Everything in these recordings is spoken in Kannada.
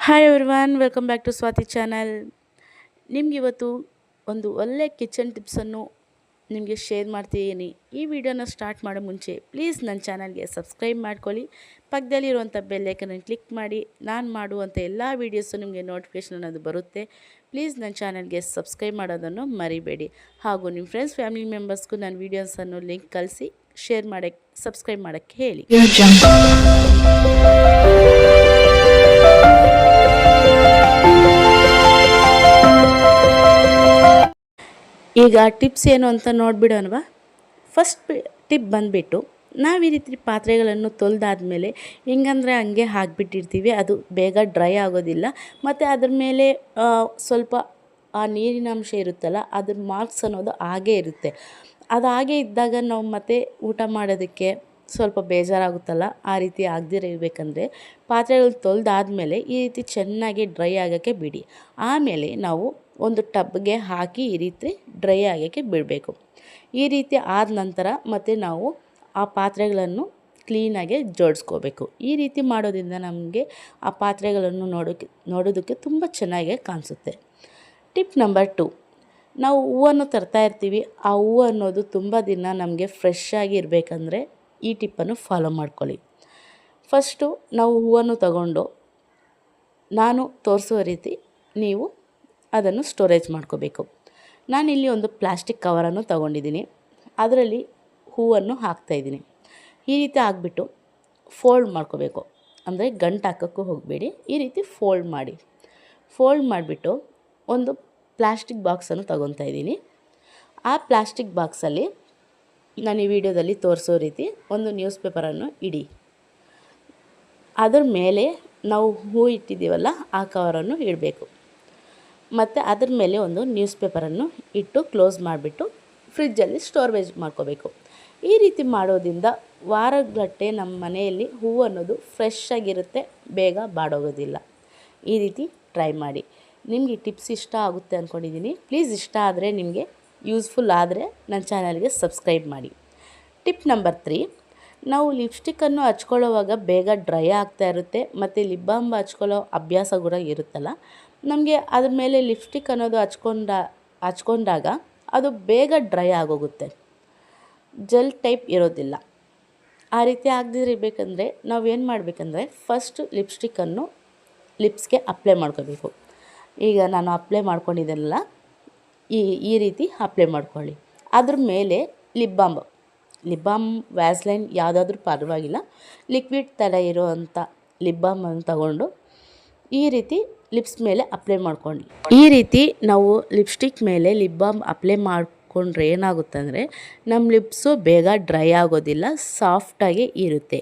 Hi everyone, welcome back to Swathi channel. ನಿಮಗಿವತ್ತು ಒಂದು ಒಳ್ಳೆ ಕಿಚನ್ ಟಿಪ್ಸನ್ನು ನಿಮಗೆ ಶೇರ್ ಮಾಡ್ತಿದ್ದೀನಿ. ಈ ವಿಡಿಯೋನ ಸ್ಟಾರ್ಟ್ ಮಾಡೋ ಮುಂಚೆ ಪ್ಲೀಸ್ ನನ್ನ ಚಾನಲ್ಗೆ ಸಬ್ಸ್ಕ್ರೈಬ್ ಮಾಡ್ಕೊಳ್ಳಿ. ಪಕ್ಕದಲ್ಲಿರುವಂಥ ಬೆಲ್ಲೈಕನನ್ನು ಕ್ಲಿಕ್ ಮಾಡಿ. ನಾನು ಮಾಡುವಂಥ ಎಲ್ಲ ವೀಡಿಯೋಸು ನಿಮಗೆ ನೋಟಿಫಿಕೇಷನ್ ಅನ್ನೋದು ಬರುತ್ತೆ. ಪ್ಲೀಸ್ ನನ್ನ ಚಾನಲ್ಗೆ ಸಬ್ಸ್ಕ್ರೈಬ್ ಮಾಡೋದನ್ನು ಮರಿಬೇಡಿ. ಹಾಗೂ ನಿಮ್ಮ ಫ್ರೆಂಡ್ಸ್ ಫ್ಯಾಮಿಲಿ ಮೆಂಬರ್ಸ್ಗೂ ನನ್ನ ವೀಡಿಯೋಸನ್ನು ಲಿಂಕ್ ಕಳಿಸಿ ಶೇರ್ ಮಾಡೋಕ್ಕೆ ಸಬ್ಸ್ಕ್ರೈಬ್ ಮಾಡೋಕ್ಕೆ ಹೇಳಿ. ಈಗ ಟಿಪ್ಸ್ ಏನು ಅಂತ ನೋಡಿಬಿಡೋಣವಾ. ಫಸ್ಟ್ ಟಿಪ್ ಬಂದುಬಿಟ್ಟು, ನಾವು ಈ ರೀತಿ ಪಾತ್ರೆಗಳನ್ನು ತೊಳೆದಾದ್ಮೇಲೆ ಹೆಂಗಂದರೆ ಹಂಗೆ ಹಾಕಿಬಿಟ್ಟಿರ್ತೀವಿ. ಅದು ಬೇಗ ಡ್ರೈ ಆಗೋದಿಲ್ಲ ಮತ್ತು ಅದ್ರ ಮೇಲೆ ಸ್ವಲ್ಪ ಆ ನೀರಿನ ಅಂಶ ಇರುತ್ತಲ್ಲ, ಅದ್ರ ಮಾರ್ಕ್ಸ್ ಅನ್ನೋದು ಹಾಗೇ ಇರುತ್ತೆ. ಅದು ಹಾಗೆ ಇದ್ದಾಗ ನಾವು ಮತ್ತೆ ಊಟ ಮಾಡೋದಕ್ಕೆ ಸ್ವಲ್ಪ ಬೇಜಾರಾಗುತ್ತಲ್ಲ. ಆ ರೀತಿ ಆಗದಿರ ಇರಬೇಕಂದ್ರೆ ಪಾತ್ರೆಗಳು ತೊಳೆದಾದ್ಮೇಲೆ ಈ ರೀತಿ ಚೆನ್ನಾಗಿ ಡ್ರೈ ಆಗೋಕ್ಕೆ ಬಿಡಿ. ಆಮೇಲೆ ನಾವು ಒಂದು ಟಬ್ಗೆ ಹಾಕಿ ಈ ರೀತಿ ಡ್ರೈ ಆಗೋಕ್ಕೆ ಬಿಡಬೇಕು. ಈ ರೀತಿ ಆದ ನಂತರ ಮತ್ತೆ ನಾವು ಆ ಪಾತ್ರೆಗಳನ್ನು ಕ್ಲೀನಾಗಿ ಜೋಡಿಸ್ಕೋಬೇಕು. ಈ ರೀತಿ ಮಾಡೋದ್ರಿಂದ ನಮಗೆ ಆ ಪಾತ್ರೆಗಳನ್ನು ನೋಡೋದಕ್ಕೆ ತುಂಬ ಚೆನ್ನಾಗಿ ಕಾಣಿಸುತ್ತೆ. ಟಿಪ್ ನಂಬರ್ 2, ನಾವು ಹೂವನ್ನು ತರ್ತಾ ಇರ್ತೀವಿ. ಆ ಹೂವು ಅನ್ನೋದು ತುಂಬ ದಿನ ನಮಗೆ ಫ್ರೆಶ್ ಆಗಿ ಇರಬೇಕಂದ್ರೆ ಈ ಟಿಪ್ಪನ್ನು ಫಾಲೋ ಮಾಡ್ಕೊಳ್ಳಿ. ಫಸ್ಟು ನಾವು ಹೂವನ್ನು ತಗೊಂಡು ನಾನು ತೋರಿಸುವ ರೀತಿ ನೀವು ಅದನ್ನು ಸ್ಟೋರೇಜ್ ಮಾಡ್ಕೋಬೇಕು. ನಾನಿಲ್ಲಿ ಒಂದು ಪ್ಲಾಸ್ಟಿಕ್ ಕವರನ್ನು ತಗೊಂಡಿದ್ದೀನಿ. ಅದರಲ್ಲಿ ಹೂವನ್ನು ಹಾಕ್ತಾಯಿದ್ದೀನಿ. ಈ ರೀತಿ ಹಾಕ್ಬಿಟ್ಟು ಫೋಲ್ಡ್ ಮಾಡ್ಕೋಬೇಕು. ಅಂದರೆ ಗಂಟು ಹಾಕೋಕ್ಕೂ ಹೋಗಬೇಡಿ. ಈ ರೀತಿ ಫೋಲ್ಡ್ ಮಾಡಿಬಿಟ್ಟು ಒಂದು ಪ್ಲಾಸ್ಟಿಕ್ ಬಾಕ್ಸನ್ನು ತಗೊತಾ ಇದ್ದೀನಿ. ಆ ಪ್ಲಾಸ್ಟಿಕ್ ಬಾಕ್ಸಲ್ಲಿ ನಾನು ಈ ವಿಡಿಯೋದಲ್ಲಿ ತೋರಿಸೋ ರೀತಿ ಒಂದು ನ್ಯೂಸ್ ಪೇಪರನ್ನು ಇಡಿ. ಅದರ ಮೇಲೆ ನಾವು ಹೂ ಇಟ್ಟಿದ್ದೀವಲ್ಲ ಆ ಕವರನ್ನು ಇಡಬೇಕು. ಮತ್ತು ಅದ್ರ ಮೇಲೆ ಒಂದು ನ್ಯೂಸ್ ಪೇಪರನ್ನು ಇಟ್ಟು ಕ್ಲೋಸ್ ಮಾಡಿಬಿಟ್ಟು ಫ್ರಿಜ್ಜಲ್ಲಿ ಸ್ಟೋರೇಜ್ ಮಾಡ್ಕೋಬೇಕು. ಈ ರೀತಿ ಮಾಡೋದ್ರಿಂದ ವಾರಗಟ್ಟಲೆ ನಮ್ಮ ಮನೆಯಲ್ಲಿ ಹೂವು ಅನ್ನೋದು ಫ್ರೆಶ್ ಆಗಿರುತ್ತೆ, ಬೇಗ ಬಾಡೋಗೋದಿಲ್ಲ. ಈ ರೀತಿ ಟ್ರೈ ಮಾಡಿ. ನಿಮಗೆ ಈ ಟಿಪ್ಸ್ ಇಷ್ಟ ಆಗುತ್ತೆ ಅಂದ್ಕೊಂಡಿದ್ದೀನಿ. ಪ್ಲೀಸ್ ಇಷ್ಟ ಆದರೆ, ನಿಮಗೆ ಯೂಸ್ಫುಲ್ ಆದರೆ ನನ್ನ ಚಾನಲ್ಗೆ ಸಬ್ಸ್ಕ್ರೈಬ್ ಮಾಡಿ. ಟಿಪ್ ನಂಬರ್ 3, ನಾವು ಲಿಪ್ಸ್ಟಿಕ್ಕನ್ನು ಹಚ್ಕೊಳ್ಳೋವಾಗ ಬೇಗ ಡ್ರೈ ಆಗ್ತಾ ಇರುತ್ತೆ ಮತ್ತು ಲಿಪ್ ಬಾಮ್ ಹಚ್ಕೊಳ್ಳೋ ಅಭ್ಯಾಸ ಕೂಡ ಇರುತ್ತಲ್ಲ, ನಮಗೆ ಅದ್ರ ಮೇಲೆ ಲಿಪ್ಸ್ಟಿಕ್ ಅನ್ನೋದು ಹಚ್ಕೊಂಡಾಗ ಅದು ಬೇಗ ಡ್ರೈ ಆಗೋಗುತ್ತೆ, ಜೆಲ್ ಟೈಪ್ ಇರೋದಿಲ್ಲ. ಆ ರೀತಿ ಆಗದಿರಬೇಕಂದ್ರೆ ನಾವೇನು ಮಾಡಬೇಕಂದ್ರೆ ಫಸ್ಟ್ ಲಿಪ್ಸ್ಟಿಕ್ಕನ್ನು ಲಿಪ್ಸ್ಗೆ ಅಪ್ಲೈ ಮಾಡ್ಕೋಬೇಕು. ಈಗ ನಾನು ಅಪ್ಲೈ ಮಾಡ್ಕೊಂಡಿದ್ದೆಲ್ಲ ಈ ರೀತಿ ಅಪ್ಲೈ ಮಾಡ್ಕೊಳ್ಳಿ. ಅದ್ರ ಮೇಲೆ ಲಿಪ್ ಬಾಮ್ ವ್ಯಾಸ್ಲೈನ್ ಯಾವುದಾದ್ರೂ ಪರವಾಗಿಲ್ಲ, ಲಿಕ್ವಿಡ್ ಥರ ಇರೋವಂಥ ಲಿಪ್ ಬಾಮನ್ನು ತಗೊಂಡು ಈ ರೀತಿ ಲಿಪ್ಸ್ ಮೇಲೆ ಅಪ್ಲೈ ಮಾಡ್ಕೊಳ್ಳಿ. ಈ ರೀತಿ ನಾವು ಲಿಪ್ಸ್ಟಿಕ್ ಮೇಲೆ ಲಿಪ್ ಬಾಮ್ ಅಪ್ಲೈ ಮಾಡಿಕೊಂಡ್ರೆ ಏನಾಗುತ್ತೆ ಅಂದರೆ ನಮ್ಮ ಲಿಪ್ಸು ಬೇಗ ಡ್ರೈ ಆಗೋದಿಲ್ಲ, ಸಾಫ್ಟಾಗಿ ಇರುತ್ತೆ.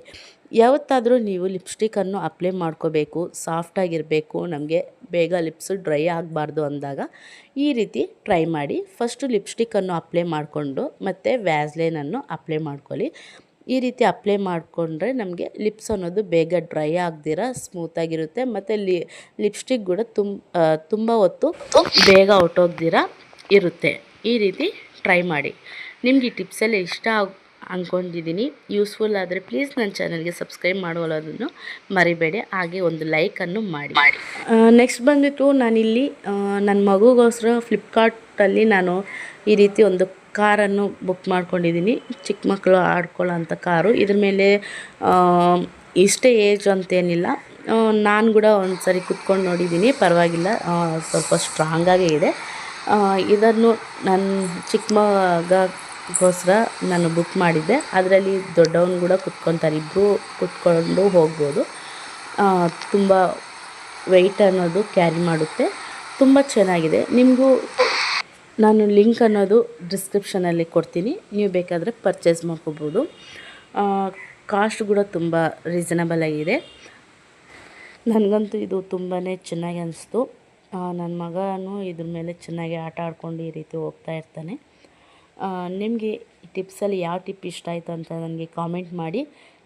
ಯಾವತ್ತಾದರೂ ನೀವು ಲಿಪ್ಸ್ಟಿಕ್ಕನ್ನು ಅಪ್ಲೈ ಮಾಡ್ಕೋಬೇಕು, ಸಾಫ್ಟಾಗಿರಬೇಕು, ನಮಗೆ ಬೇಗ ಲಿಪ್ಸು ಡ್ರೈ ಆಗಬಾರ್ದು ಅಂದಾಗ ಈ ರೀತಿ ಟ್ರೈ ಮಾಡಿ. ಫಸ್ಟು ಲಿಪ್ಸ್ಟಿಕ್ಕನ್ನು ಅಪ್ಲೈ ಮಾಡಿಕೊಂಡು ಮತ್ತು ವ್ಯಾಸ್ಲೈನನ್ನು ಅಪ್ಲೈ ಮಾಡ್ಕೊಳ್ಳಿ. ಈ ರೀತಿ ಅಪ್ಲೈ ಮಾಡಿಕೊಂಡ್ರೆ ನಮಗೆ ಲಿಪ್ಸ್ ಅನ್ನೋದು ಬೇಗ ಡ್ರೈ ಆಗದಿರ ಸ್ಮೂತಾಗಿರುತ್ತೆ ಮತ್ತು ಲಿಪ್ಸ್ಟಿಕ್ ಕೂಡ ತುಂಬ ಹೊತ್ತು ಬೇಗ ಹೊರಟೋಗ್ದಿರ ಇರುತ್ತೆ. ಈ ರೀತಿ ಟ್ರೈ ಮಾಡಿ. ನಿಮ್ಗೆ ಈ ಟಿಪ್ಸೆಲ್ಲ ಇಷ್ಟ ಅಂದ್ಕೊಂಡಿದ್ದೀನಿ. ಯೂಸ್ಫುಲ್ ಆದರೆ ಪ್ಲೀಸ್ ನನ್ನ ಚಾನಲ್ಗೆ ಸಬ್ಸ್ಕ್ರೈಬ್ ಮಾಡೋದನ್ನು ಮರಿಬೇಡಿ. ಹಾಗೆ ಒಂದು ಲೈಕನ್ನು ಮಾಡಿ. ನೆಕ್ಸ್ಟ್ ಬಂದುಬಿಟ್ಟು ನಾನಿಲ್ಲಿ ನನ್ನ ಮಗುಗೋಸ್ಕರ ಫ್ಲಿಪ್ಕಾರ್ಟಲ್ಲಿ ನಾನು ಈ ರೀತಿ ಒಂದು ಕಾರನ್ನು ಬುಕ್ ಮಾಡ್ಕೊಂಡಿದ್ದೀನಿ. ಚಿಕ್ಕ ಮಕ್ಕಳು ಆಡ್ಕೊಳ್ಳೋ ಅಂಥ ಕಾರು. ಇದ್ರ ಮೇಲೆ ಇಷ್ಟೇ ಏಜ್ ಅಂತೇನಿಲ್ಲ. ನಾನು ಕೂಡ ಒಂದು ಸರಿ ಕುತ್ಕೊಂಡು ನೋಡಿದ್ದೀನಿ, ಪರವಾಗಿಲ್ಲ, ಸ್ವಲ್ಪ ಸ್ಟ್ರಾಂಗಾಗೇ ಇದೆ. ಇದನ್ನು ನನ್ನ ಚಿಕ್ಕ ಮಗಗೋಸ್ಕರ ನಾನು ಬುಕ್ ಮಾಡಿದ್ದೆ. ಅದರಲ್ಲಿ ದೊಡ್ಡವನು ಕೂಡ ಕುತ್ಕೊತಾರೆ, ಇಬ್ಬರು ಕುತ್ಕೊಂಡು ಹೋಗ್ಬೋದು. ತುಂಬ ವೆಯ್ಟ್ ಅನ್ನೋದು ಕ್ಯಾರಿ ಮಾಡುತ್ತೆ, ತುಂಬ ಚೆನ್ನಾಗಿದೆ. ನಿಮಗೂ ನಾನು ಲಿಂಕ್ ಅನ್ನೋದು ಡಿಸ್ಕ್ರಿಪ್ಷನಲ್ಲಿ ಕೊಡ್ತೀನಿ, ನೀವು ಬೇಕಾದರೆ ಪರ್ಚೇಸ್ ಮಾಡ್ಕೋಬೋದು. ಕಾಸ್ಟ್ ಕೂಡ ತುಂಬ ರೀಸನಬಲ್ ಆಗಿದೆ. ನನಗಂತೂ ಇದು ತುಂಬಾ ಚೆನ್ನಾಗಿ ಅನಿಸ್ತು. ನನ್ನ ಮಗನೂ ಇದ್ರ ಮೇಲೆ ಚೆನ್ನಾಗಿ ಆಟ ಆಡ್ಕೊಂಡು ಈ ರೀತಿ ಹೋಗ್ತಾ ಇರ್ತಾನೆ. ನಿಮಗೆ ಈ ಟಿಪ್ಸಲ್ಲಿ ಯಾವ ಟಿಪ್ ಇಷ್ಟ ಆಯಿತು ಅಂತ ನನಗೆ ಕಾಮೆಂಟ್ ಮಾಡಿ.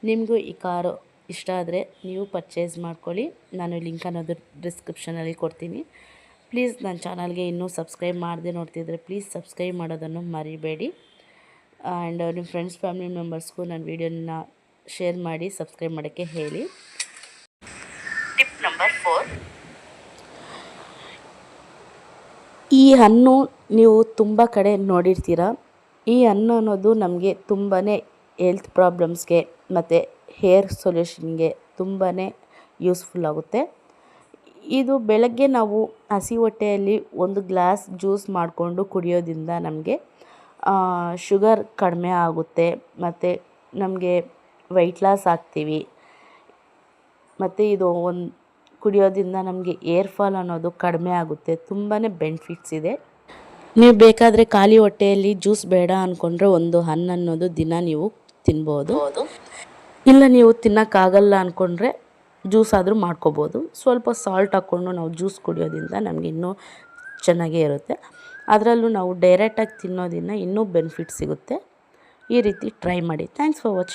ನಿಮಗೂ ಈ ಕಾರು ಇಷ್ಟ ಆದರೆ ನೀವು ಪರ್ಚೇಸ್ ಮಾಡ್ಕೊಳ್ಳಿ. ನಾನು ಲಿಂಕ್ ಅನ್ನೋದು ಡಿಸ್ಕ್ರಿಪ್ಷನಲ್ಲಿ ಕೊಡ್ತೀನಿ. ಪ್ಲೀಸ್ ನನ್ನ ಚಾನಲ್ಗೆ ಇನ್ನೂ ಸಬ್ಸ್ಕ್ರೈಬ್ ಮಾಡದೆ ನೋಡ್ತಿದ್ರೆ ಪ್ಲೀಸ್ ಸಬ್ಸ್ಕ್ರೈಬ್ ಮಾಡೋದನ್ನು ಮರಿಬೇಡಿ. ಆ್ಯಂಡ್ ನಿಮ್ಮ ಫ್ರೆಂಡ್ಸ್ ಫ್ಯಾಮಿಲಿ ಮೆಂಬರ್ಸ್ಗೂ ನನ್ನ ವೀಡಿಯೋನ ಶೇರ್ ಮಾಡಿ, ಸಬ್ಸ್ಕ್ರೈಬ್ ಮಾಡೋಕ್ಕೆ ಹೇಳಿ. ಟಿಪ್ ನಂಬರ್ 4, ಈ ಹಣ್ಣು ನೀವು ತುಂಬ ಕಡೆ ನೋಡಿರ್ತೀರ. ಈ ಹಣ್ಣು ಅನ್ನೋದು ನಮಗೆ ತುಂಬಾ ಹೆಲ್ತ್ ಪ್ರಾಬ್ಲಮ್ಸ್ಗೆ ಮತ್ತು ಹೇರ್ ಸೊಲ್ಯೂಷನ್ಗೆ ತುಂಬಾ ಯೂಸ್ಫುಲ್ ಆಗುತ್ತೆ. ಇದು ಬೆಳಗ್ಗೆ ನಾವು ಹಸಿ ಹೊಟ್ಟೆಯಲ್ಲಿ ಒಂದು ಗ್ಲಾಸ್ ಜ್ಯೂಸ್ ಮಾಡಿಕೊಂಡು ಕುಡಿಯೋದ್ರಿಂದ ನಮಗೆ ಶುಗರ್ ಕಡಿಮೆ ಆಗುತ್ತೆ ಮತ್ತು ನಮಗೆ ವೆಯ್ಟ್ ಲಾಸ್ ಆಗ್ತೀವಿ. ಮತ್ತು ಇದು ಕುಡಿಯೋದ್ರಿಂದ ನಮಗೆ ಏರ್ ಫಾಲ್ ಅನ್ನೋದು ಕಡಿಮೆ ಆಗುತ್ತೆ. ತುಂಬಾ ಬೆನಿಫಿಟ್ಸ್ ಇದೆ. ನೀವು ಬೇಕಾದರೆ ಖಾಲಿ ಹೊಟ್ಟೆಯಲ್ಲಿ ಜ್ಯೂಸ್ ಬೇಡ ಅಂದ್ಕೊಂಡ್ರೆ ಒಂದು ಹಣ್ಣು ಅನ್ನೋದು ದಿನ ನೀವು ತಿನ್ಬೋದು. ಇಲ್ಲ ನೀವು ತಿನ್ನೋಕ್ಕಾಗಲ್ಲ ಅಂದ್ಕೊಂಡ್ರೆ ಜ್ಯೂಸ್ ಆದರೂ ಮಾಡ್ಕೋಬೋದು. ಸ್ವಲ್ಪ ಸಾಲ್ಟ್ ಹಾಕ್ಕೊಂಡು ನಾವು ಜ್ಯೂಸ್ ಕುಡಿಯೋದ್ರಿಂದ ನಮಗೆ ಇನ್ನೂ ಚೆನ್ನಾಗೇ ಇರುತ್ತೆ. ಅದರಲ್ಲೂ ನಾವು ಡೈರೆಕ್ಟಾಗಿ ತಿನ್ನೋದ್ರಿಂದ ಇನ್ನೂ ಬೆನಿಫಿಟ್ ಸಿಗುತ್ತೆ. ಈ ರೀತಿ ಟ್ರೈ ಮಾಡಿ. Thanks for watching.